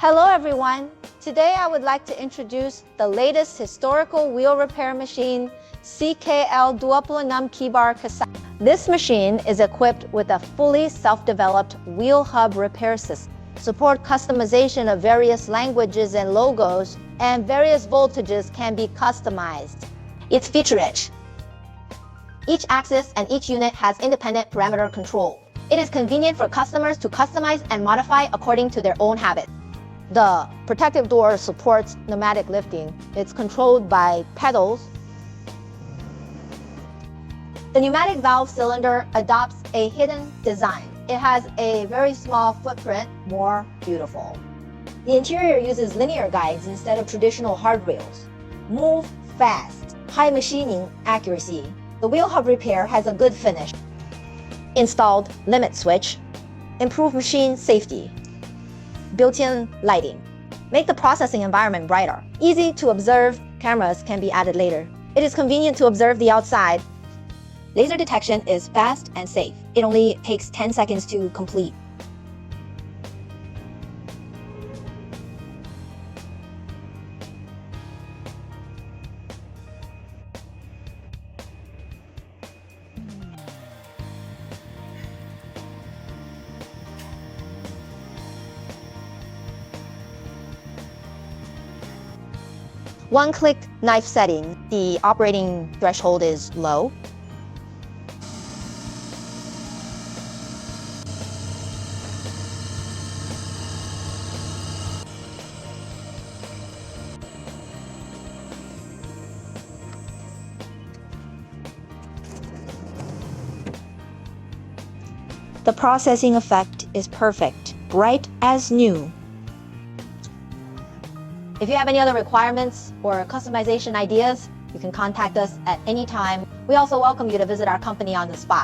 Hello everyone! Today I would like to introduce the latest historical wheel repair machine, CKL 26 Keybar Cassette. This machine is equipped with a fully self-developed wheel hub repair system, support customization of various languages and logos, and various voltages can be customized. It's feature-rich. Each axis and each unit has independent parameter control. It is convenient for customers to customize and modify according to their own habits. The protective door supports pneumatic lifting. It's controlled by pedals. The pneumatic valve cylinder adopts a hidden design. It has a very small footprint, more beautiful. The interior uses linear guides instead of traditional hard rails. Move fast, high machining accuracy. The wheel hub repair has a good finish. Installed limit switch, improved machine safety. Built-in lighting. Make the processing environment brighter. Easy to observe, cameras can be added later. It is convenient to observe the outside. Laser detection is fast and safe. It only takes 10 seconds to complete. One-click knife setting. The operating threshold is low. The processing effect is perfect, bright as new. If you have any other requirements or customization ideas, you can contact us at any time. We also welcome you to visit our company on the spot.